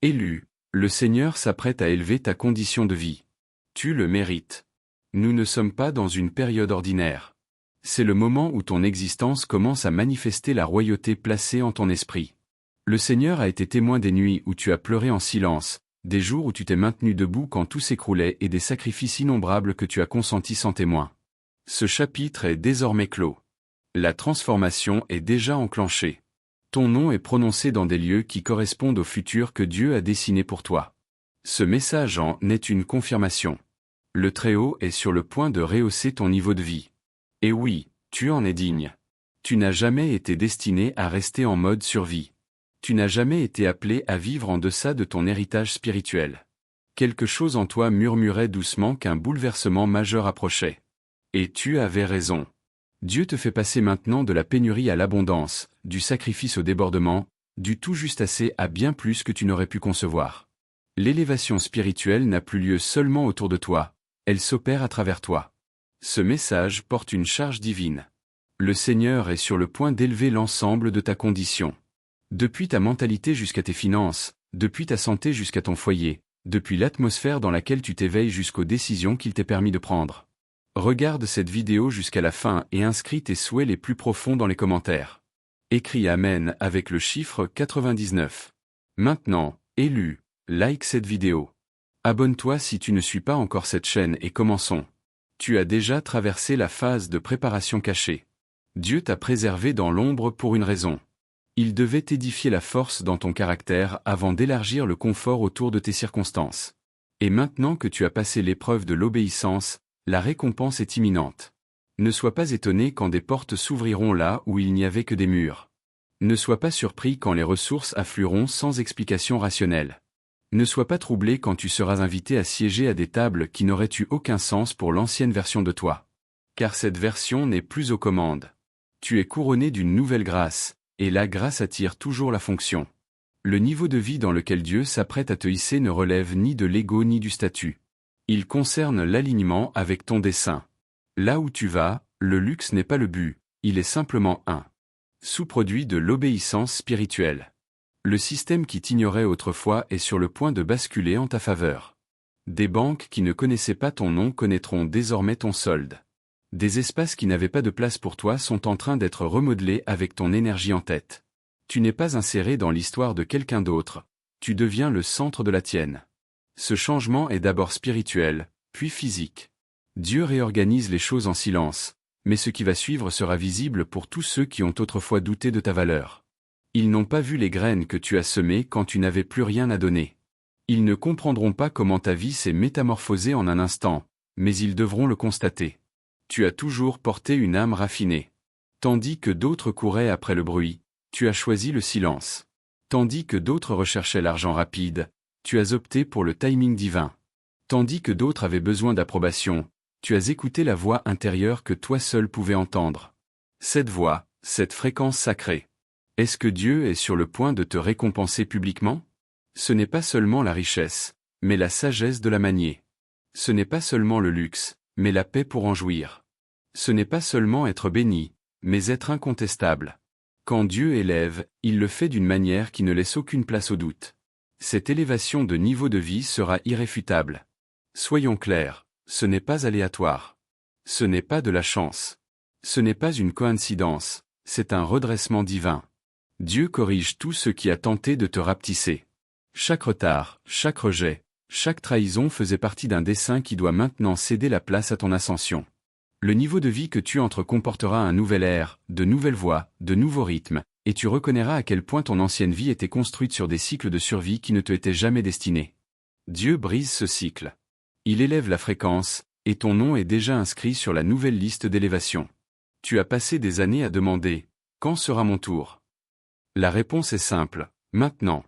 Élu, le Seigneur s'apprête à élever ta condition de vie. Tu le mérites. Nous ne sommes pas dans une période ordinaire. C'est le moment où ton existence commence à manifester la royauté placée en ton esprit. Le Seigneur a été témoin des nuits où tu as pleuré en silence, des jours où tu t'es maintenu debout quand tout s'écroulait et des sacrifices innombrables que tu as consentis sans témoin. Ce chapitre est désormais clos. La transformation est déjà enclenchée. Ton nom est prononcé dans des lieux qui correspondent au futur que Dieu a dessiné pour toi. Ce message en est une confirmation. Le Très-Haut est sur le point de rehausser ton niveau de vie. Et oui, tu en es digne. Tu n'as jamais été destiné à rester en mode survie. Tu n'as jamais été appelé à vivre en deçà de ton héritage spirituel. Quelque chose en toi murmurait doucement qu'un bouleversement majeur approchait. Et tu avais raison. Dieu te fait passer maintenant de la pénurie à l'abondance, du sacrifice au débordement, du tout juste assez à bien plus que tu n'aurais pu concevoir. L'élévation spirituelle n'a plus lieu seulement autour de toi, elle s'opère à travers toi. Ce message porte une charge divine. Le Seigneur est sur le point d'élever l'ensemble de ta condition. Depuis ta mentalité jusqu'à tes finances, depuis ta santé jusqu'à ton foyer, depuis l'atmosphère dans laquelle tu t'éveilles jusqu'aux décisions qu'il t'est permis de prendre. Regarde cette vidéo jusqu'à la fin et inscris tes souhaits les plus profonds dans les commentaires. Écris Amen avec le chiffre 99. Maintenant, élu, like cette vidéo. Abonne-toi si tu ne suis pas encore cette chaîne et commençons. Tu as déjà traversé la phase de préparation cachée. Dieu t'a préservé dans l'ombre pour une raison. Il devait édifier la force dans ton caractère avant d'élargir le confort autour de tes circonstances. Et maintenant que tu as passé l'épreuve de l'obéissance, la récompense est imminente. Ne sois pas étonné quand des portes s'ouvriront là où il n'y avait que des murs. Ne sois pas surpris quand les ressources afflueront sans explication rationnelle. Ne sois pas troublé quand tu seras invité à siéger à des tables qui n'auraient eu aucun sens pour l'ancienne version de toi. Car cette version n'est plus aux commandes. Tu es couronné d'une nouvelle grâce, et la grâce attire toujours la fonction. Le niveau de vie dans lequel Dieu s'apprête à te hisser ne relève ni de l'ego ni du statut. Il concerne l'alignement avec ton dessein. Là où tu vas, le luxe n'est pas le but, il est simplement un sous-produit de l'obéissance spirituelle. Le système qui t'ignorait autrefois est sur le point de basculer en ta faveur. Des banques qui ne connaissaient pas ton nom connaîtront désormais ton solde. Des espaces qui n'avaient pas de place pour toi sont en train d'être remodelés avec ton énergie en tête. Tu n'es pas inséré dans l'histoire de quelqu'un d'autre, tu deviens le centre de la tienne. Ce changement est d'abord spirituel, puis physique. Dieu réorganise les choses en silence, mais ce qui va suivre sera visible pour tous ceux qui ont autrefois douté de ta valeur. Ils n'ont pas vu les graines que tu as semées quand tu n'avais plus rien à donner. Ils ne comprendront pas comment ta vie s'est métamorphosée en un instant, mais ils devront le constater. Tu as toujours porté une âme raffinée. Tandis que d'autres couraient après le bruit, tu as choisi le silence. Tandis que d'autres recherchaient l'argent rapide, tu as opté pour le timing divin. Tandis que d'autres avaient besoin d'approbation, tu as écouté la voix intérieure que toi seul pouvais entendre. Cette voix, cette fréquence sacrée. Est-ce que Dieu est sur le point de te récompenser publiquement? Ce n'est pas seulement la richesse, mais la sagesse de la manier. Ce n'est pas seulement le luxe, mais la paix pour en jouir. Ce n'est pas seulement être béni, mais être incontestable. Quand Dieu élève, il le fait d'une manière qui ne laisse aucune place au doute. Cette élévation de niveau de vie sera irréfutable. Soyons clairs, ce n'est pas aléatoire. Ce n'est pas de la chance. Ce n'est pas une coïncidence, c'est un redressement divin. Dieu corrige tout ce qui a tenté de te rapetisser. Chaque retard, chaque rejet, chaque trahison faisait partie d'un dessein qui doit maintenant céder la place à ton ascension. Le niveau de vie que tu entres comportera un nouvel air, de nouvelles voies, de nouveaux rythmes, et tu reconnaîtras à quel point ton ancienne vie était construite sur des cycles de survie qui ne te étaient jamais destinés. Dieu brise ce cycle. Il élève la fréquence, et ton nom est déjà inscrit sur la nouvelle liste d'élévation. Tu as passé des années à demander « Quand sera mon tour ?» La réponse est simple, maintenant.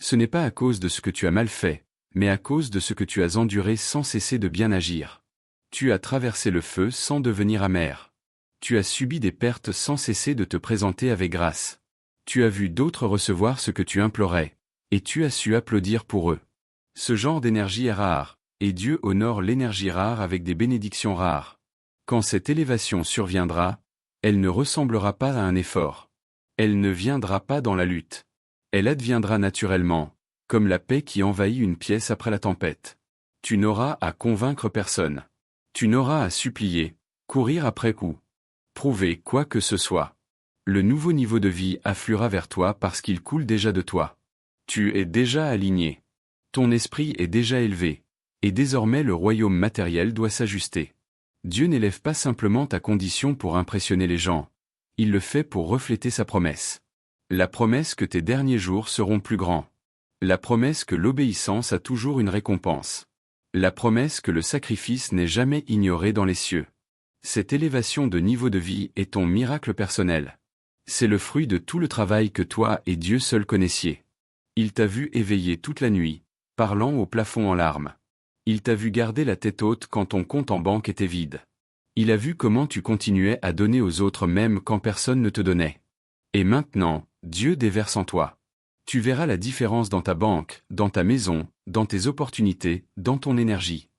Ce n'est pas à cause de ce que tu as mal fait, mais à cause de ce que tu as enduré sans cesser de bien agir. Tu as traversé le feu sans devenir amer. Tu as subi des pertes sans cesser de te présenter avec grâce. Tu as vu d'autres recevoir ce que tu implorais, et tu as su applaudir pour eux. Ce genre d'énergie est rare, et Dieu honore l'énergie rare avec des bénédictions rares. Quand cette élévation surviendra, elle ne ressemblera pas à un effort. Elle ne viendra pas dans la lutte. Elle adviendra naturellement, comme la paix qui envahit une pièce après la tempête. Tu n'auras à convaincre personne. Tu n'auras à supplier, courir après coup, prouver quoi que ce soit. Le nouveau niveau de vie affluera vers toi parce qu'il coule déjà de toi. Tu es déjà aligné. Ton esprit est déjà élevé. Et désormais le royaume matériel doit s'ajuster. Dieu n'élève pas simplement ta condition pour impressionner les gens. Il le fait pour refléter sa promesse. La promesse que tes derniers jours seront plus grands. La promesse que l'obéissance a toujours une récompense. La promesse que le sacrifice n'est jamais ignoré dans les cieux. Cette élévation de niveau de vie est ton miracle personnel. C'est le fruit de tout le travail que toi et Dieu seul connaissiez. Il t'a vu éveillé toute la nuit, parlant au plafond en larmes. Il t'a vu garder la tête haute quand ton compte en banque était vide. Il a vu comment tu continuais à donner aux autres même quand personne ne te donnait. Et maintenant, Dieu déverse en toi. Tu verras la différence dans ta banque, dans ta maison, dans tes opportunités, dans ton énergie.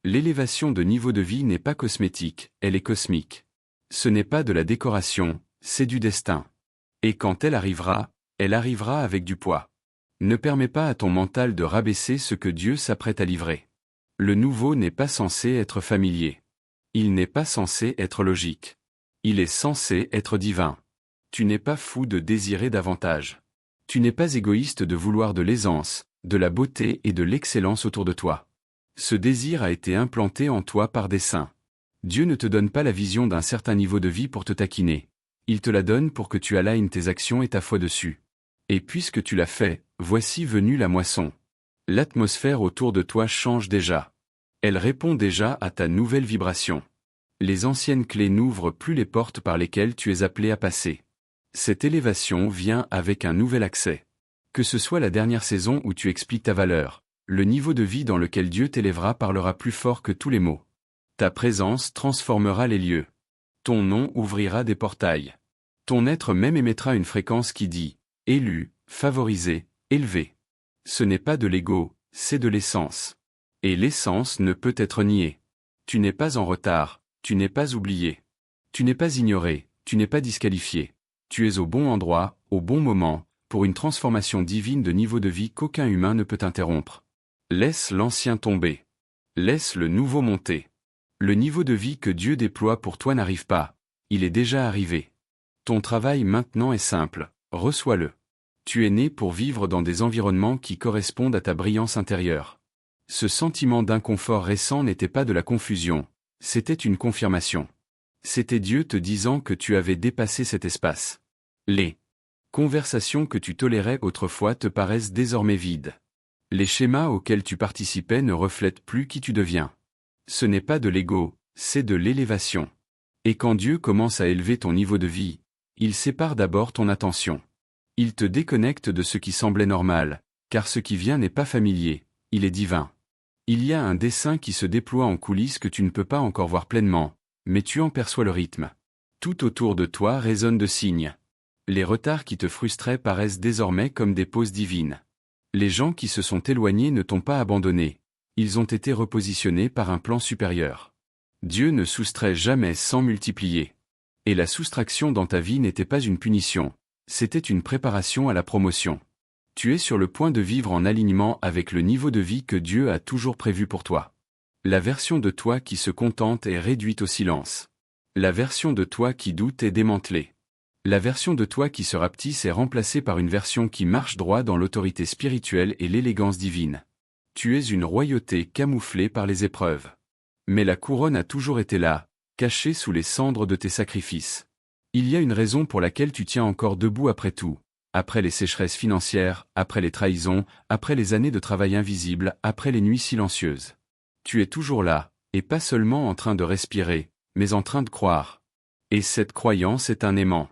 L'élévation de niveau de vie n'est pas cosmétique, elle est cosmique. Ce n'est pas de la décoration, c'est du destin. Et quand elle arrivera avec du poids. Ne permets pas à ton mental de rabaisser ce que Dieu s'apprête à livrer. Le nouveau n'est pas censé être familier. Il n'est pas censé être logique. Il est censé être divin. Tu n'es pas fou de désirer davantage. Tu n'es pas égoïste de vouloir de l'aisance, de la beauté et de l'excellence autour de toi. Ce désir a été implanté en toi par des saints. Dieu ne te donne pas la vision d'un certain niveau de vie pour te taquiner. Il te la donne pour que tu alignes tes actions et ta foi dessus. Et puisque tu l'as fait, voici venue la moisson. L'atmosphère autour de toi change déjà. Elle répond déjà à ta nouvelle vibration. Les anciennes clés n'ouvrent plus les portes par lesquelles tu es appelé à passer. Cette élévation vient avec un nouvel accès. Que ce soit la dernière saison où tu expliques ta valeur, le niveau de vie dans lequel Dieu t'élèvera parlera plus fort que tous les mots. Ta présence transformera les lieux. Ton nom ouvrira des portails. Ton être même émettra une fréquence qui dit « élu, favorisé, élevé ». Ce n'est pas de l'ego, c'est de l'essence. Et l'essence ne peut être niée. Tu n'es pas en retard, tu n'es pas oublié. Tu n'es pas ignoré, tu n'es pas disqualifié. Tu es au bon endroit, au bon moment, pour une transformation divine de niveau de vie qu'aucun humain ne peut interrompre. Laisse l'ancien tomber. Laisse le nouveau monter. Le niveau de vie que Dieu déploie pour toi n'arrive pas, il est déjà arrivé. Ton travail maintenant est simple, reçois-le. Tu es né pour vivre dans des environnements qui correspondent à ta brillance intérieure. Ce sentiment d'inconfort récent n'était pas de la confusion, c'était une confirmation. C'était Dieu te disant que tu avais dépassé cet espace. Les conversations que tu tolérais autrefois te paraissent désormais vides. Les schémas auxquels tu participais ne reflètent plus qui tu deviens. Ce n'est pas de l'ego, c'est de l'élévation. Et quand Dieu commence à élever ton niveau de vie, il sépare d'abord ton attention. Il te déconnecte de ce qui semblait normal, car ce qui vient n'est pas familier, il est divin. Il y a un dessein qui se déploie en coulisses que tu ne peux pas encore voir pleinement, mais tu en perçois le rythme. Tout autour de toi résonne de signes. Les retards qui te frustraient paraissent désormais comme des pauses divines. Les gens qui se sont éloignés ne t'ont pas abandonné, ils ont été repositionnés par un plan supérieur. Dieu ne soustrait jamais sans multiplier. Et la soustraction dans ta vie n'était pas une punition, c'était une préparation à la promotion. Tu es sur le point de vivre en alignement avec le niveau de vie que Dieu a toujours prévu pour toi. La version de toi qui se contente est réduite au silence. La version de toi qui doute est démantelée. La version de toi qui se rapetisse est remplacée par une version qui marche droit dans l'autorité spirituelle et l'élégance divine. Tu es une royauté camouflée par les épreuves. Mais la couronne a toujours été là, cachée sous les cendres de tes sacrifices. Il y a une raison pour laquelle tu tiens encore debout après tout. Après les sécheresses financières, après les trahisons, après les années de travail invisible, après les nuits silencieuses. Tu es toujours là, et pas seulement en train de respirer, mais en train de croire. Et cette croyance est un aimant.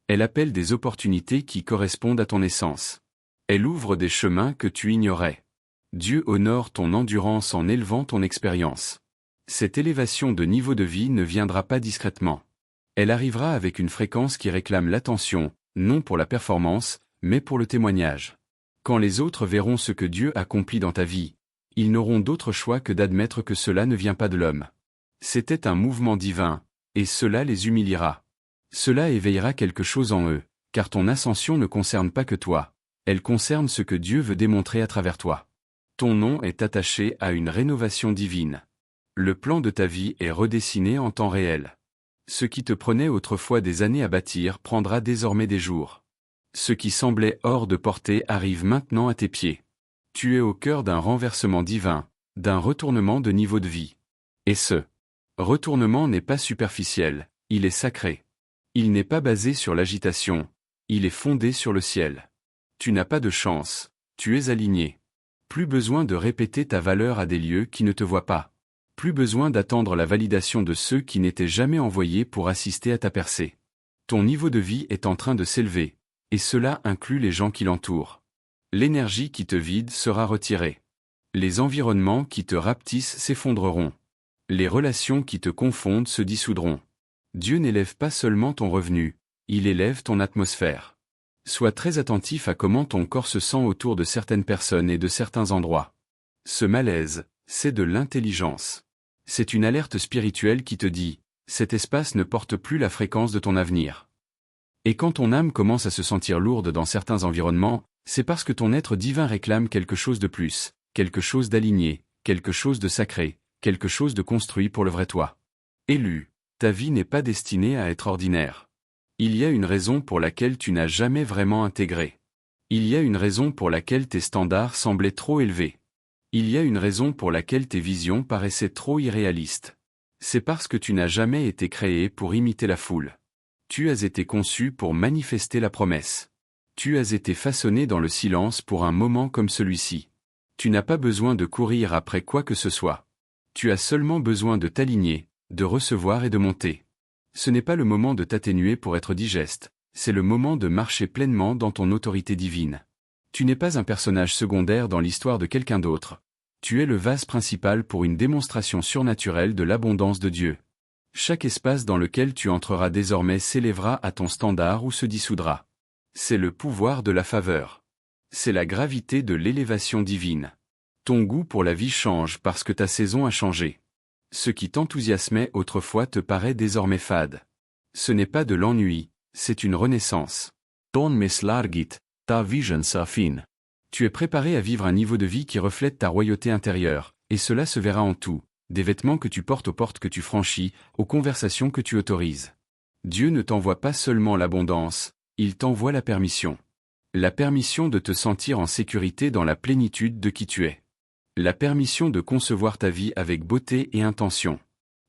Elle appelle des opportunités qui correspondent à ton essence. Elle ouvre des chemins que tu ignorais. Dieu honore ton endurance en élevant ton expérience. Cette élévation de niveau de vie ne viendra pas discrètement. Elle arrivera avec une fréquence qui réclame l'attention, non pour la performance, mais pour le témoignage. Quand les autres verront ce que Dieu accomplit dans ta vie, ils n'auront d'autre choix que d'admettre que cela ne vient pas de l'homme. C'était un mouvement divin, et cela les humiliera. Cela éveillera quelque chose en eux, car ton ascension ne concerne pas que toi. Elle concerne ce que Dieu veut démontrer à travers toi. Ton nom est attaché à une rénovation divine. Le plan de ta vie est redessiné en temps réel. Ce qui te prenait autrefois des années à bâtir prendra désormais des jours. Ce qui semblait hors de portée arrive maintenant à tes pieds. Tu es au cœur d'un renversement divin, d'un retournement de niveau de vie. Et ce retournement n'est pas superficiel, il est sacré. Il n'est pas basé sur l'agitation, il est fondé sur le ciel. Tu n'as pas de chance, tu es aligné. Plus besoin de répéter ta valeur à des lieux qui ne te voient pas. Plus besoin d'attendre la validation de ceux qui n'étaient jamais envoyés pour assister à ta percée. Ton niveau de vie est en train de s'élever, et cela inclut les gens qui l'entourent. L'énergie qui te vide sera retirée. Les environnements qui te rapetissent s'effondreront. Les relations qui te confondent se dissoudront. Dieu n'élève pas seulement ton revenu, il élève ton atmosphère. Sois très attentif à comment ton corps se sent autour de certaines personnes et de certains endroits. Ce malaise, c'est de l'intelligence. C'est une alerte spirituelle qui te dit, cet espace ne porte plus la fréquence de ton avenir. Et quand ton âme commence à se sentir lourde dans certains environnements, c'est parce que ton être divin réclame quelque chose de plus, quelque chose d'aligné, quelque chose de sacré, quelque chose de construit pour le vrai toi. Élu, ta vie n'est pas destinée à être ordinaire. Il y a une raison pour laquelle tu n'as jamais vraiment intégré. Il y a une raison pour laquelle tes standards semblaient trop élevés. Il y a une raison pour laquelle tes visions paraissaient trop irréalistes. C'est parce que tu n'as jamais été créé pour imiter la foule. Tu as été conçu pour manifester la promesse. Tu as été façonné dans le silence pour un moment comme celui-ci. Tu n'as pas besoin de courir après quoi que ce soit. Tu as seulement besoin de t'aligner, de recevoir et de monter. Ce n'est pas le moment de t'atténuer pour être digeste, c'est le moment de marcher pleinement dans ton autorité divine. Tu n'es pas un personnage secondaire dans l'histoire de quelqu'un d'autre. Tu es le vase principal pour une démonstration surnaturelle de l'abondance de Dieu. Chaque espace dans lequel tu entreras désormais s'élèvera à ton standard ou se dissoudra. C'est le pouvoir de la faveur. C'est la gravité de l'élévation divine. Ton goût pour la vie change parce que ta saison a changé. Ce qui t'enthousiasmait autrefois te paraît désormais fade. Ce n'est pas de l'ennui, c'est une renaissance. Ton mislargit, ta vision sa fin. Tu es préparé à vivre un niveau de vie qui reflète ta royauté intérieure, et cela se verra en tout, des vêtements que tu portes aux portes que tu franchis, aux conversations que tu autorises. Dieu ne t'envoie pas seulement l'abondance, il t'envoie la permission. La permission de te sentir en sécurité dans la plénitude de qui tu es. La permission de concevoir ta vie avec beauté et intention.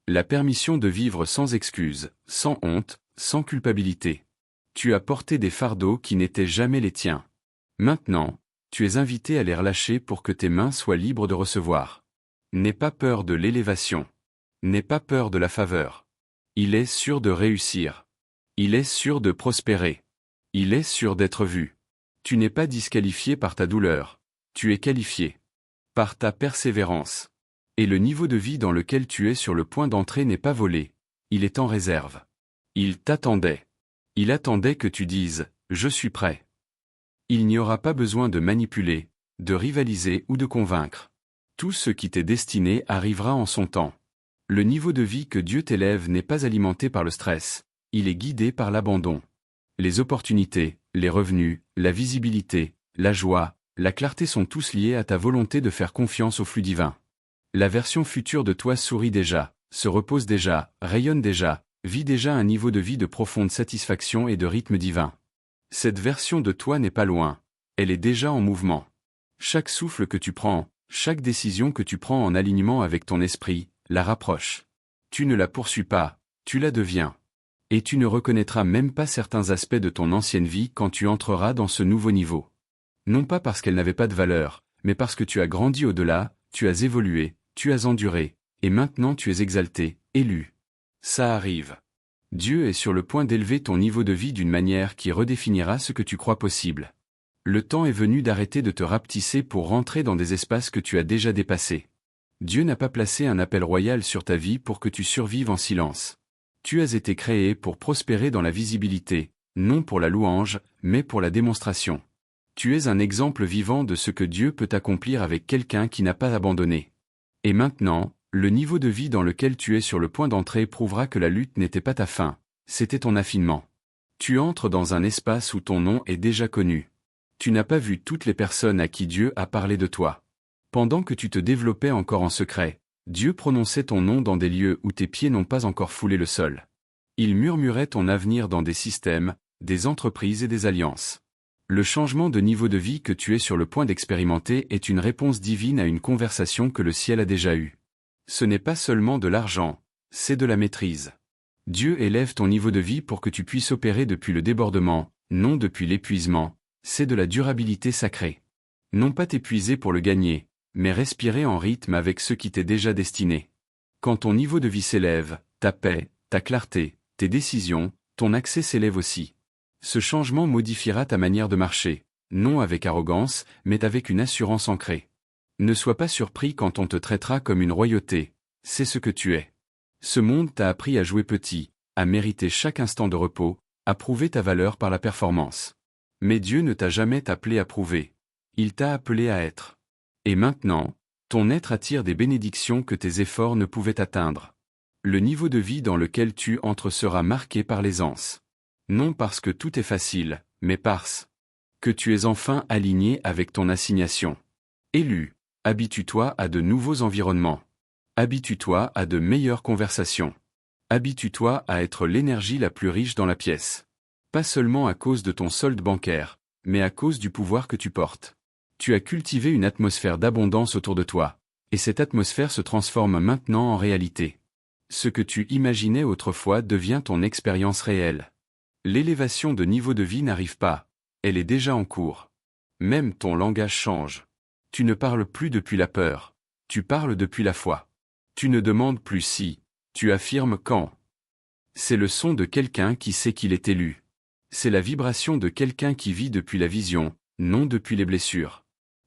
La permission de vivre sans excuse, sans honte, sans culpabilité. Tu as porté des fardeaux qui n'étaient jamais les tiens. Maintenant, tu es invité à les relâcher pour que tes mains soient libres de recevoir. N'aie pas peur de l'élévation. N'aie pas peur de la faveur. Il est sûr de réussir. Il est sûr de prospérer. Il est sûr d'être vu. Tu n'es pas disqualifié par ta douleur. Tu es qualifié. Par ta persévérance. Et le niveau de vie dans lequel tu es sur le point d'entrer n'est pas volé, il est en réserve. Il t'attendait. Il attendait que tu dises « Je suis prêt ». Il n'y aura pas besoin de manipuler, de rivaliser ou de convaincre. Tout ce qui t'est destiné arrivera en son temps. Le niveau de vie que Dieu t'élève n'est pas alimenté par le stress, il est guidé par l'abandon. Les opportunités, les revenus, la visibilité, la joie, la clarté sont tous liés à ta volonté de faire confiance au flux divin. La version future de toi sourit déjà, se repose déjà, rayonne déjà, vit déjà un niveau de vie de profonde satisfaction et de rythme divin. Cette version de toi n'est pas loin, elle est déjà en mouvement. Chaque souffle que tu prends, chaque décision que tu prends en alignement avec ton esprit, la rapproche. Tu ne la poursuis pas, tu la deviens. Et tu ne reconnaîtras même pas certains aspects de ton ancienne vie quand tu entreras dans ce nouveau niveau. Non pas parce qu'elle n'avait pas de valeur, mais parce que tu as grandi au-delà, tu as évolué, tu as enduré, et maintenant tu es exalté, élu. Ça arrive. Dieu est sur le point d'élever ton niveau de vie d'une manière qui redéfinira ce que tu crois possible. Le temps est venu d'arrêter de te rapetisser pour rentrer dans des espaces que tu as déjà dépassés. Dieu n'a pas placé un appel royal sur ta vie pour que tu survives en silence. Tu as été créé pour prospérer dans la visibilité, non pour la louange, mais pour la démonstration. Tu es un exemple vivant de ce que Dieu peut accomplir avec quelqu'un qui n'a pas abandonné. Et maintenant, le niveau de vie dans lequel tu es sur le point d'entrer prouvera que la lutte n'était pas ta fin, c'était ton affinement. Tu entres dans un espace où ton nom est déjà connu. Tu n'as pas vu toutes les personnes à qui Dieu a parlé de toi. Pendant que tu te développais encore en secret, Dieu prononçait ton nom dans des lieux où tes pieds n'ont pas encore foulé le sol. Il murmurait ton avenir dans des systèmes, des entreprises et des alliances. Le changement de niveau de vie que tu es sur le point d'expérimenter est une réponse divine à une conversation que le ciel a déjà eue. Ce n'est pas seulement de l'argent, c'est de la maîtrise. Dieu élève ton niveau de vie pour que tu puisses opérer depuis le débordement, non depuis l'épuisement, c'est de la durabilité sacrée. Non pas t'épuiser pour le gagner, mais respirer en rythme avec ce qui t'est déjà destiné. Quand ton niveau de vie s'élève, ta paix, ta clarté, tes décisions, ton accès s'élève aussi. Ce changement modifiera ta manière de marcher, non avec arrogance, mais avec une assurance ancrée. Ne sois pas surpris quand on te traitera comme une royauté, c'est ce que tu es. Ce monde t'a appris à jouer petit, à mériter chaque instant de repos, à prouver ta valeur par la performance. Mais Dieu ne t'a jamais appelé à prouver. Il t'a appelé à être. Et maintenant, ton être attire des bénédictions que tes efforts ne pouvaient atteindre. Le niveau de vie dans lequel tu entres sera marqué par l'aisance. Non parce que tout est facile, mais parce que tu es enfin aligné avec ton assignation. Élu, habitue-toi à de nouveaux environnements. Habitue-toi à de meilleures conversations. Habitue-toi à être l'énergie la plus riche dans la pièce. Pas seulement à cause de ton solde bancaire, mais à cause du pouvoir que tu portes. Tu as cultivé une atmosphère d'abondance autour de toi, et cette atmosphère se transforme maintenant en réalité. Ce que tu imaginais autrefois devient ton expérience réelle. L'élévation de niveau de vie n'arrive pas, elle est déjà en cours. Même ton langage change. Tu ne parles plus depuis la peur, tu parles depuis la foi. Tu ne demandes plus si, tu affirmes quand. C'est le son de quelqu'un qui sait qu'il est élu. C'est la vibration de quelqu'un qui vit depuis la vision, non depuis les blessures.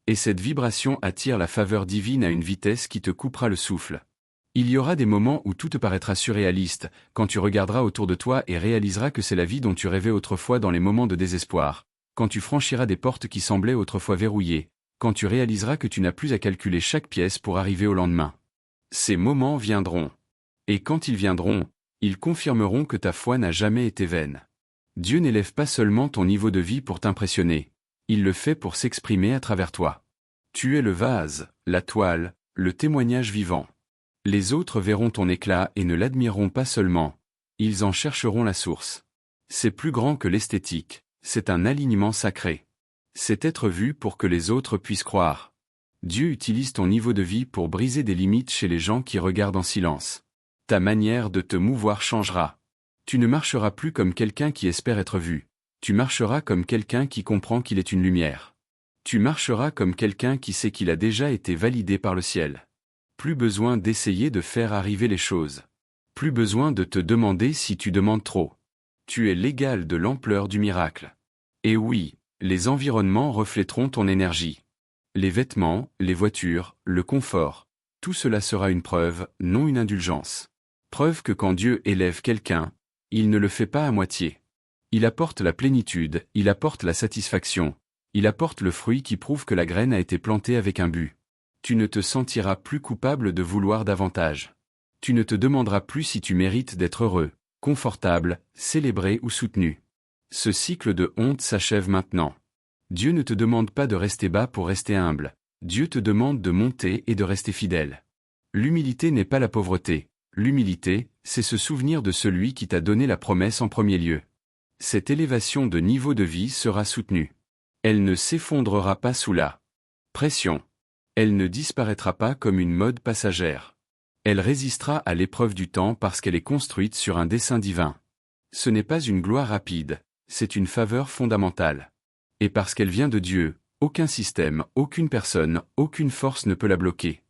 Et cette vibration attire la faveur divine à une vitesse qui te coupera le souffle. Il y aura des moments où tout te paraîtra surréaliste, quand tu regarderas autour de toi et réaliseras que c'est la vie dont tu rêvais autrefois dans les moments de désespoir, quand tu franchiras des portes qui semblaient autrefois verrouillées, quand tu réaliseras que tu n'as plus à calculer chaque pièce pour arriver au lendemain. Ces moments viendront. Et quand ils viendront, ils confirmeront que ta foi n'a jamais été vaine. Dieu n'élève pas seulement ton niveau de vie pour t'impressionner, il le fait pour s'exprimer à travers toi. Tu es le vase, la toile, le témoignage vivant. Les autres verront ton éclat et ne l'admireront pas seulement, ils en chercheront la source. C'est plus grand que l'esthétique, c'est un alignement sacré. C'est être vu pour que les autres puissent croire. Dieu utilise ton niveau de vie pour briser des limites chez les gens qui regardent en silence. Ta manière de te mouvoir changera. Tu ne marcheras plus comme quelqu'un qui espère être vu. Tu marcheras comme quelqu'un qui comprend qu'il est une lumière. Tu marcheras comme quelqu'un qui sait qu'il a déjà été validé par le ciel. Plus besoin d'essayer de faire arriver les choses. Plus besoin de te demander si tu demandes trop. Tu es l'égal de l'ampleur du miracle. Et oui, les environnements refléteront ton énergie. Les vêtements, les voitures, le confort, tout cela sera une preuve, non une indulgence. Preuve que quand Dieu élève quelqu'un, il ne le fait pas à moitié. Il apporte la plénitude, il apporte la satisfaction, il apporte le fruit qui prouve que la graine a été plantée avec un but. Tu ne te sentiras plus coupable de vouloir davantage. Tu ne te demanderas plus si tu mérites d'être heureux, confortable, célébré ou soutenu. Ce cycle de honte s'achève maintenant. Dieu ne te demande pas de rester bas pour rester humble. Dieu te demande de monter et de rester fidèle. L'humilité n'est pas la pauvreté. L'humilité, c'est se souvenir de celui qui t'a donné la promesse en premier lieu. Cette élévation de niveau de vie sera soutenue. Elle ne s'effondrera pas sous la pression. Elle ne disparaîtra pas comme une mode passagère. Elle résistera à l'épreuve du temps parce qu'elle est construite sur un dessein divin. Ce n'est pas une gloire rapide, c'est une faveur fondamentale. Et parce qu'elle vient de Dieu, aucun système, aucune personne, aucune force ne peut la bloquer.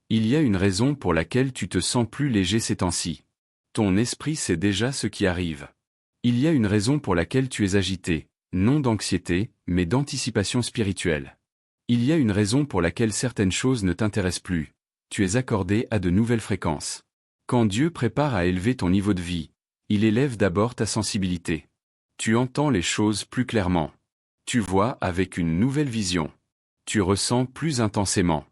Il y a une raison pour laquelle tu te sens plus léger ces temps-ci. Ton esprit sait déjà ce qui arrive. Il y a une raison pour laquelle tu es agité, non d'anxiété, mais d'anticipation spirituelle. Il y a une raison pour laquelle certaines choses ne t'intéressent plus. Tu es accordé à de nouvelles fréquences. Quand Dieu prépare à élever ton niveau de vie, il élève d'abord ta sensibilité. Tu entends les choses plus clairement. Tu vois avec une nouvelle vision. Tu ressens plus intensément.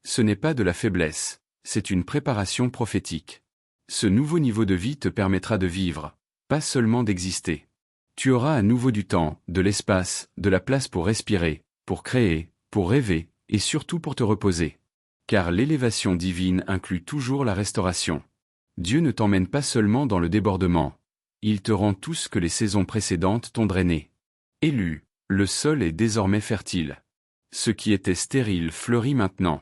Ce n'est pas de la faiblesse, c'est une préparation prophétique. Ce nouveau niveau de vie te permettra de vivre, pas seulement d'exister. Tu auras à nouveau du temps, de l'espace, de la place pour respirer, pour créer, pour rêver, et surtout pour te reposer. Car l'élévation divine inclut toujours la restauration. Dieu ne t'emmène pas seulement dans le débordement. Il te rend tout ce que les saisons précédentes t'ont drainé. Élu, le sol est désormais fertile. Ce qui était stérile fleurit maintenant.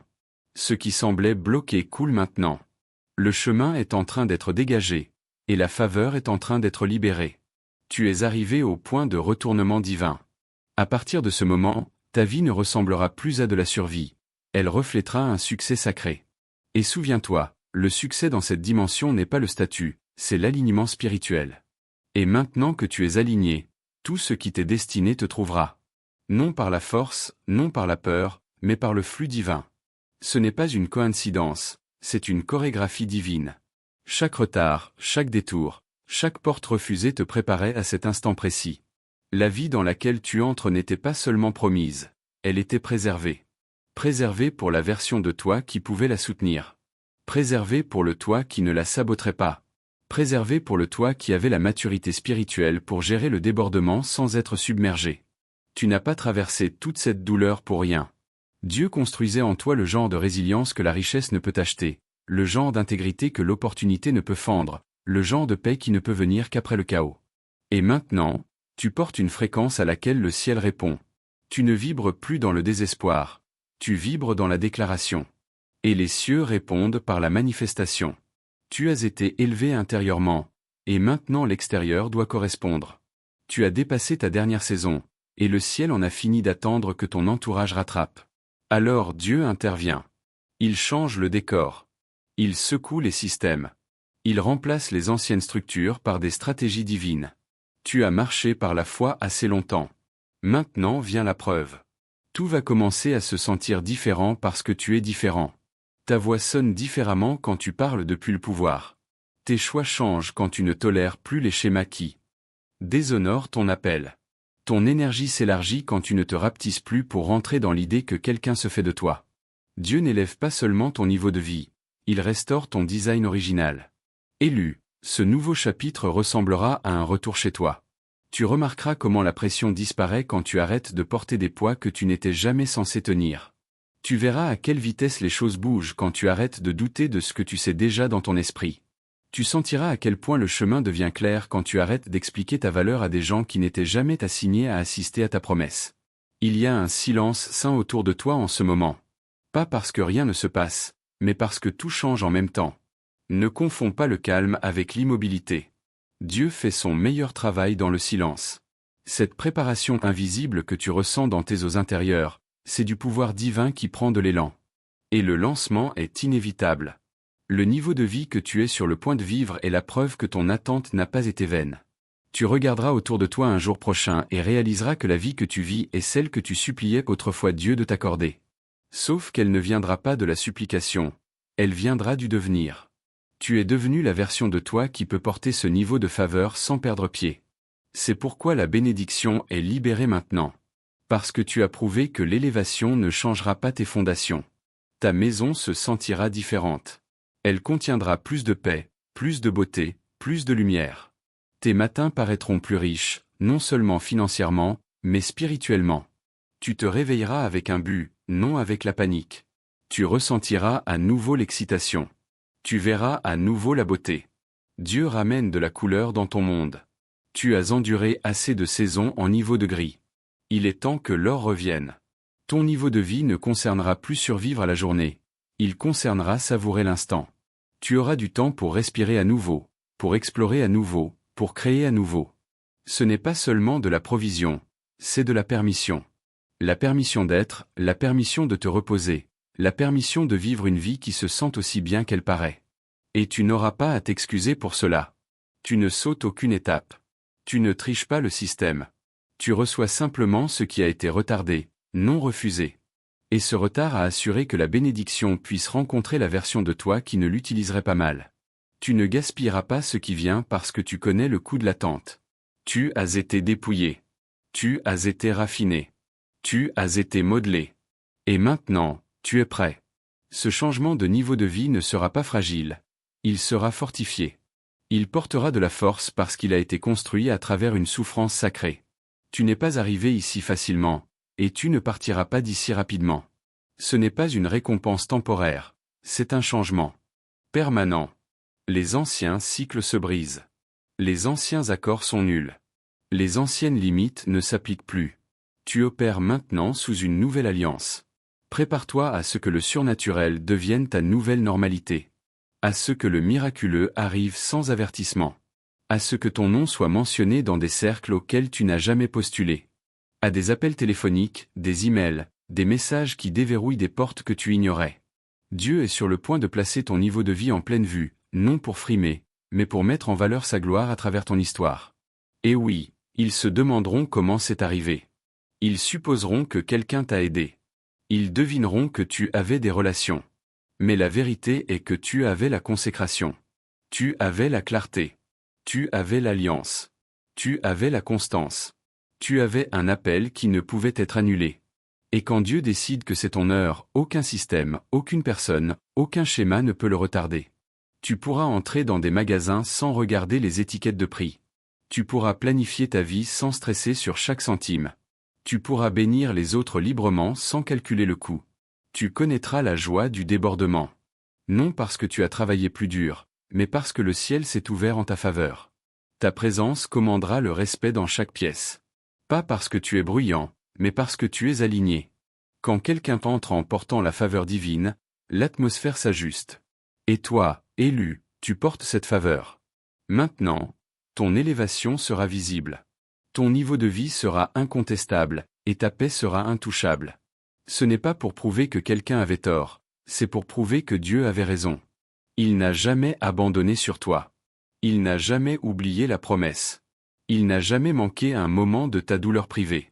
Ce qui semblait bloqué coule maintenant. Le chemin est en train d'être dégagé, et la faveur est en train d'être libérée. Tu es arrivé au point de retournement divin. À partir de ce moment, ta vie ne ressemblera plus à de la survie. Elle reflètera un succès sacré. Et souviens-toi, le succès dans cette dimension n'est pas le statut, c'est l'alignement spirituel. Et maintenant que tu es aligné, tout ce qui t'est destiné te trouvera. Non par la force, non par la peur, mais par le flux divin. Ce n'est pas une coïncidence, c'est une chorégraphie divine. Chaque retard, chaque détour, chaque porte refusée te préparait à cet instant précis. La vie dans laquelle tu entres n'était pas seulement promise, elle était préservée. Préservée pour la version de toi qui pouvait la soutenir. Préservée pour le toi qui ne la saboterait pas. Préservée pour le toi qui avait la maturité spirituelle pour gérer le débordement sans être submergé. Tu n'as pas traversé toute cette douleur pour rien. Dieu construisait en toi le genre de résilience que la richesse ne peut acheter, le genre d'intégrité que l'opportunité ne peut fendre, le genre de paix qui ne peut venir qu'après le chaos. Et maintenant, tu portes une fréquence à laquelle le ciel répond. Tu ne vibres plus dans le désespoir, tu vibres dans la déclaration. Et les cieux répondent par la manifestation. Tu as été élevé intérieurement, et maintenant l'extérieur doit correspondre. Tu as dépassé ta dernière saison, et le ciel en a fini d'attendre que ton entourage rattrape. Alors Dieu intervient. Il change le décor. Il secoue les systèmes. Il remplace les anciennes structures par des stratégies divines. Tu as marché par la foi assez longtemps. Maintenant vient la preuve. Tout va commencer à se sentir différent parce que tu es différent. Ta voix sonne différemment quand tu parles depuis le pouvoir. Tes choix changent quand tu ne tolères plus les schémas qui déshonorent ton appel. Ton énergie s'élargit quand tu ne te rapetisses plus pour rentrer dans l'idée que quelqu'un se fait de toi. Dieu n'élève pas seulement ton niveau de vie, il restaure ton design original. Élu, ce nouveau chapitre ressemblera à un retour chez toi. Tu remarqueras comment la pression disparaît quand tu arrêtes de porter des poids que tu n'étais jamais censé tenir. Tu verras à quelle vitesse les choses bougent quand tu arrêtes de douter de ce que tu sais déjà dans ton esprit. Tu sentiras à quel point le chemin devient clair quand tu arrêtes d'expliquer ta valeur à des gens qui n'étaient jamais assignés à assister à ta promesse. Il y a un silence sain autour de toi en ce moment. Pas parce que rien ne se passe, mais parce que tout change en même temps. Ne confonds pas le calme avec l'immobilité. Dieu fait son meilleur travail dans le silence. Cette préparation invisible que tu ressens dans tes os intérieurs, c'est du pouvoir divin qui prend de l'élan. Et le lancement est inévitable. Le niveau de vie que tu es sur le point de vivre est la preuve que ton attente n'a pas été vaine. Tu regarderas autour de toi un jour prochain et réaliseras que la vie que tu vis est celle que tu suppliais autrefois Dieu de t'accorder. Sauf qu'elle ne viendra pas de la supplication, elle viendra du devenir. Tu es devenu la version de toi qui peut porter ce niveau de faveur sans perdre pied. C'est pourquoi la bénédiction est libérée maintenant. Parce que tu as prouvé que l'élévation ne changera pas tes fondations. Ta maison se sentira différente. Elle contiendra plus de paix, plus de beauté, plus de lumière. Tes matins paraîtront plus riches, non seulement financièrement, mais spirituellement. Tu te réveilleras avec un but, non avec la panique. Tu ressentiras à nouveau l'excitation. Tu verras à nouveau la beauté. Dieu ramène de la couleur dans ton monde. Tu as enduré assez de saisons en niveau de gris. Il est temps que l'or revienne. Ton niveau de vie ne concernera plus survivre à la journée. Il concernera savourer l'instant. Tu auras du temps pour respirer à nouveau, pour explorer à nouveau, pour créer à nouveau. Ce n'est pas seulement de la provision, c'est de la permission. La permission d'être, la permission de te reposer, la permission de vivre une vie qui se sent aussi bien qu'elle paraît. Et tu n'auras pas à t'excuser pour cela. Tu ne sautes aucune étape. Tu ne triches pas le système. Tu reçois simplement ce qui a été retardé, non refusé. Et ce retard a assuré que la bénédiction puisse rencontrer la version de toi qui ne l'utiliserait pas mal. Tu ne gaspilleras pas ce qui vient parce que tu connais le coût de l'attente. Tu as été dépouillé. Tu as été raffiné. Tu as été modelé. Et maintenant, tu es prêt. Ce changement de niveau de vie ne sera pas fragile. Il sera fortifié. Il portera de la force parce qu'il a été construit à travers une souffrance sacrée. Tu n'es pas arrivé ici facilement, et tu ne partiras pas d'ici rapidement. Ce n'est pas une récompense temporaire, c'est un changement permanent. Les anciens cycles se brisent. Les anciens accords sont nuls. Les anciennes limites ne s'appliquent plus. Tu opères maintenant sous une nouvelle alliance. Prépare-toi à ce que le surnaturel devienne ta nouvelle normalité. À ce que le miraculeux arrive sans avertissement. À ce que ton nom soit mentionné dans des cercles auxquels tu n'as jamais postulé. À des appels téléphoniques, des emails, des messages qui déverrouillent des portes que tu ignorais. Dieu est sur le point de placer ton niveau de vie en pleine vue, non pour frimer, mais pour mettre en valeur sa gloire à travers ton histoire. Et oui, ils se demanderont comment c'est arrivé. Ils supposeront que quelqu'un t'a aidé. Ils devineront que tu avais des relations. Mais la vérité est que tu avais la consécration. Tu avais la clarté. Tu avais l'alliance. Tu avais la constance. Tu avais un appel qui ne pouvait être annulé. Et quand Dieu décide que c'est ton heure, aucun système, aucune personne, aucun schéma ne peut le retarder. Tu pourras entrer dans des magasins sans regarder les étiquettes de prix. Tu pourras planifier ta vie sans stresser sur chaque centime. Tu pourras bénir les autres librement sans calculer le coût. Tu connaîtras la joie du débordement. Non parce que tu as travaillé plus dur, mais parce que le ciel s'est ouvert en ta faveur. Ta présence commandera le respect dans chaque pièce. Pas parce que tu es bruyant, mais parce que tu es aligné. Quand quelqu'un entre en portant la faveur divine, l'atmosphère s'ajuste. Et toi, élu, tu portes cette faveur. Maintenant, ton élévation sera visible. Ton niveau de vie sera incontestable, et ta paix sera intouchable. Ce n'est pas pour prouver que quelqu'un avait tort, c'est pour prouver que Dieu avait raison. Il n'a jamais abandonné sur toi. Il n'a jamais oublié la promesse. Il n'a jamais manqué un moment de ta douleur privée.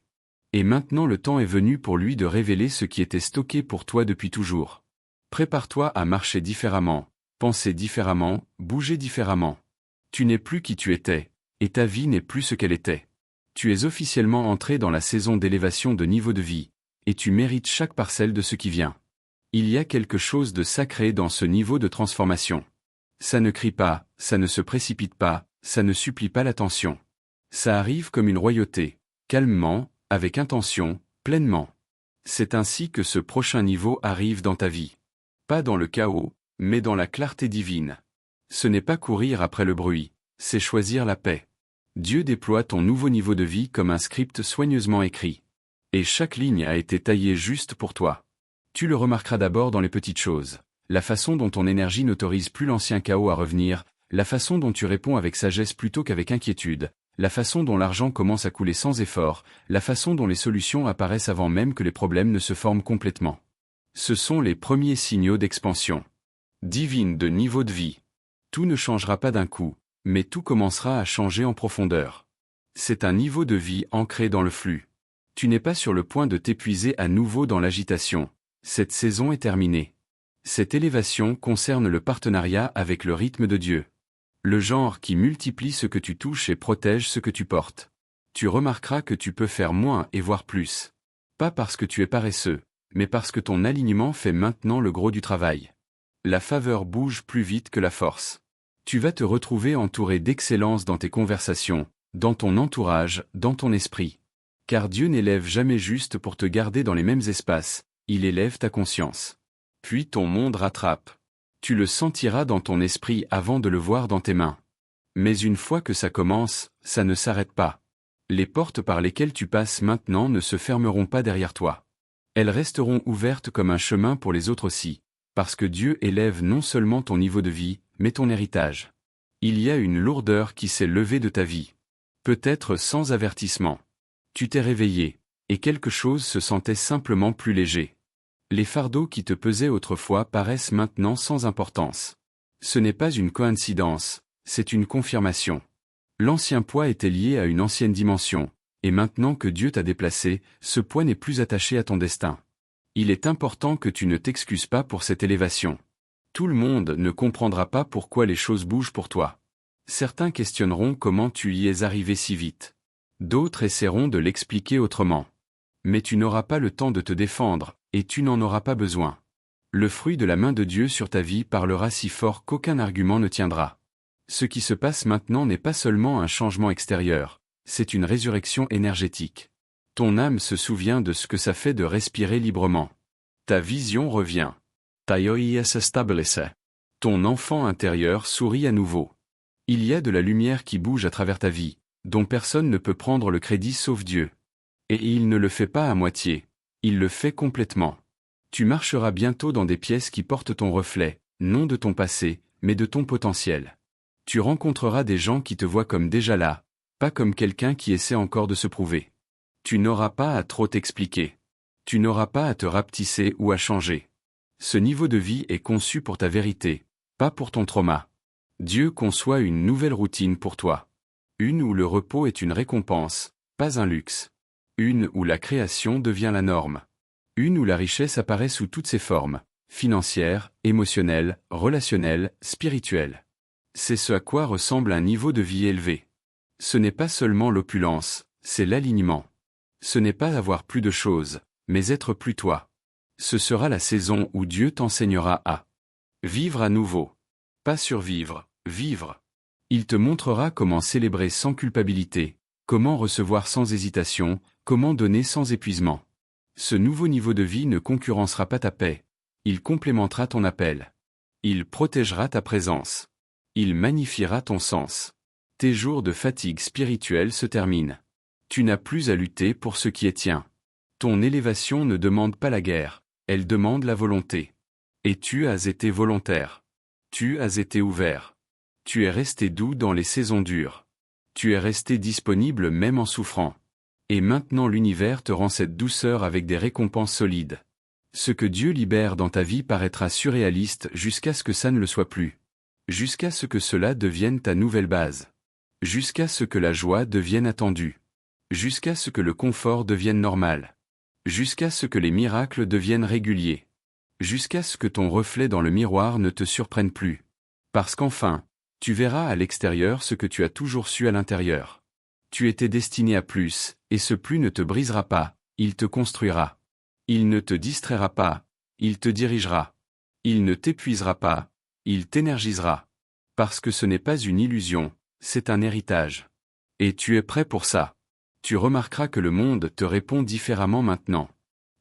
Et maintenant le temps est venu pour lui de révéler ce qui était stocké pour toi depuis toujours. Prépare-toi à marcher différemment, penser différemment, bouger différemment. Tu n'es plus qui tu étais, et ta vie n'est plus ce qu'elle était. Tu es officiellement entré dans la saison d'élévation de niveau de vie, et tu mérites chaque parcelle de ce qui vient. Il y a quelque chose de sacré dans ce niveau de transformation. Ça ne crie pas, ça ne se précipite pas, ça ne supplie pas l'attention. Ça arrive comme une royauté, calmement, avec intention, pleinement. C'est ainsi que ce prochain niveau arrive dans ta vie. Pas dans le chaos, mais dans la clarté divine. Ce n'est pas courir après le bruit, c'est choisir la paix. Dieu déploie ton nouveau niveau de vie comme un script soigneusement écrit. Et chaque ligne a été taillée juste pour toi. Tu le remarqueras d'abord dans les petites choses. La façon dont ton énergie n'autorise plus l'ancien chaos à revenir, la façon dont tu réponds avec sagesse plutôt qu'avec inquiétude, la façon dont l'argent commence à couler sans effort, la façon dont les solutions apparaissent avant même que les problèmes ne se forment complètement. Ce sont les premiers signaux d'expansion divine de niveau de vie. Tout ne changera pas d'un coup, mais tout commencera à changer en profondeur. C'est un niveau de vie ancré dans le flux. Tu n'es pas sur le point de t'épuiser à nouveau dans l'agitation. Cette saison est terminée. Cette élévation concerne le partenariat avec le rythme de Dieu. Le genre qui multiplie ce que tu touches et protège ce que tu portes. Tu remarqueras que tu peux faire moins et voir plus. Pas parce que tu es paresseux, mais parce que ton alignement fait maintenant le gros du travail. La faveur bouge plus vite que la force. Tu vas te retrouver entouré d'excellence dans tes conversations, dans ton entourage, dans ton esprit. Car Dieu n'élève jamais juste pour te garder dans les mêmes espaces, il élève ta conscience. Puis ton monde rattrape. Tu le sentiras dans ton esprit avant de le voir dans tes mains. Mais une fois que ça commence, ça ne s'arrête pas. Les portes par lesquelles tu passes maintenant ne se fermeront pas derrière toi. Elles resteront ouvertes comme un chemin pour les autres aussi, parce que Dieu élève non seulement ton niveau de vie, mais ton héritage. Il y a une lourdeur qui s'est levée de ta vie. Peut-être sans avertissement. Tu t'es réveillé, et quelque chose se sentait simplement plus léger. Les fardeaux qui te pesaient autrefois paraissent maintenant sans importance. Ce n'est pas une coïncidence, c'est une confirmation. L'ancien poids était lié à une ancienne dimension, et maintenant que Dieu t'a déplacé, ce poids n'est plus attaché à ton destin. Il est important que tu ne t'excuses pas pour cette élévation. Tout le monde ne comprendra pas pourquoi les choses bougent pour toi. Certains questionneront comment tu y es arrivé si vite. D'autres essaieront de l'expliquer autrement. Mais tu n'auras pas le temps de te défendre, et tu n'en auras pas besoin. Le fruit de la main de Dieu sur ta vie parlera si fort qu'aucun argument ne tiendra. Ce qui se passe maintenant n'est pas seulement un changement extérieur, c'est une résurrection énergétique. Ton âme se souvient de ce que ça fait de respirer librement. Ta vision revient. Ta ioia se stabilise. Ton enfant intérieur sourit à nouveau. Il y a de la lumière qui bouge à travers ta vie, dont personne ne peut prendre le crédit sauf Dieu. Et il ne le fait pas à moitié, il le fait complètement. Tu marcheras bientôt dans des pièces qui portent ton reflet, non de ton passé, mais de ton potentiel. Tu rencontreras des gens qui te voient comme déjà là, pas comme quelqu'un qui essaie encore de se prouver. Tu n'auras pas à trop t'expliquer. Tu n'auras pas à te rapetisser ou à changer. Ce niveau de vie est conçu pour ta vérité, pas pour ton trauma. Dieu conçoit une nouvelle routine pour toi. Une où le repos est une récompense, pas un luxe. Une où la création devient la norme. Une où la richesse apparaît sous toutes ses formes, financière, émotionnelle, relationnelle, spirituelle. C'est ce à quoi ressemble un niveau de vie élevé. Ce n'est pas seulement l'opulence, c'est l'alignement. Ce n'est pas avoir plus de choses, mais être plus toi. Ce sera la saison où Dieu t'enseignera à vivre à nouveau. Pas survivre, vivre. Il te montrera comment célébrer sans culpabilité, comment recevoir sans hésitation, comment donner sans épuisement. Ce nouveau niveau de vie ne concurrencera pas ta paix. Il complémentera ton appel. Il protégera ta présence. Il magnifiera ton sens. Tes jours de fatigue spirituelle se terminent. Tu n'as plus à lutter pour ce qui est tien. Ton élévation ne demande pas la guerre, elle demande la volonté. Et tu as été volontaire. Tu as été ouvert. Tu es resté doux dans les saisons dures. Tu es resté disponible même en souffrant. Et maintenant l'univers te rend cette douceur avec des récompenses solides. Ce que Dieu libère dans ta vie paraîtra surréaliste jusqu'à ce que ça ne le soit plus. Jusqu'à ce que cela devienne ta nouvelle base. Jusqu'à ce que la joie devienne attendue. Jusqu'à ce que le confort devienne normal. Jusqu'à ce que les miracles deviennent réguliers. Jusqu'à ce que ton reflet dans le miroir ne te surprenne plus. Parce qu'enfin, tu verras à l'extérieur ce que tu as toujours su à l'intérieur. Tu étais destiné à plus, et ce plus ne te brisera pas, il te construira. Il ne te distraira pas, il te dirigera. Il ne t'épuisera pas, il t'énergisera. Parce que ce n'est pas une illusion, c'est un héritage. Et tu es prêt pour ça. Tu remarqueras que le monde te répond différemment maintenant.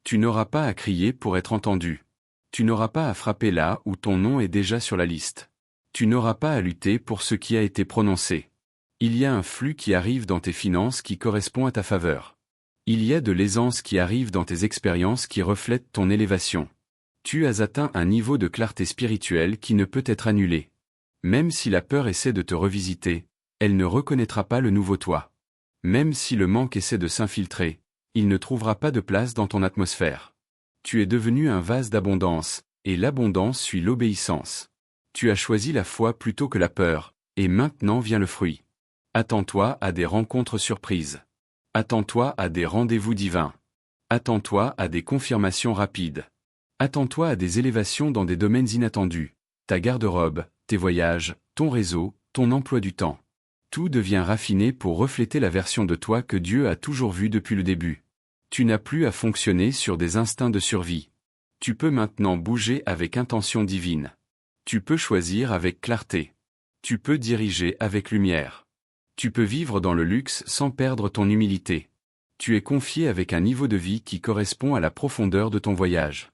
Tu n'auras pas à crier pour être entendu. Tu n'auras pas à frapper là où ton nom est déjà sur la liste. Tu n'auras pas à lutter pour ce qui a été prononcé. Il y a un flux qui arrive dans tes finances qui correspond à ta faveur. Il y a de l'aisance qui arrive dans tes expériences qui reflètent ton élévation. Tu as atteint un niveau de clarté spirituelle qui ne peut être annulé. Même si la peur essaie de te revisiter, elle ne reconnaîtra pas le nouveau toi. Même si le manque essaie de s'infiltrer, il ne trouvera pas de place dans ton atmosphère. Tu es devenu un vase d'abondance, et l'abondance suit l'obéissance. Tu as choisi la foi plutôt que la peur, et maintenant vient le fruit. Attends-toi à des rencontres surprises. Attends-toi à des rendez-vous divins. Attends-toi à des confirmations rapides. Attends-toi à des élévations dans des domaines inattendus. Ta garde-robe, tes voyages, ton réseau, ton emploi du temps. Tout devient raffiné pour refléter la version de toi que Dieu a toujours vue depuis le début. Tu n'as plus à fonctionner sur des instincts de survie. Tu peux maintenant bouger avec intention divine. Tu peux choisir avec clarté. Tu peux diriger avec lumière. Tu peux vivre dans le luxe sans perdre ton humilité. Tu es confié avec un niveau de vie qui correspond à la profondeur de ton voyage.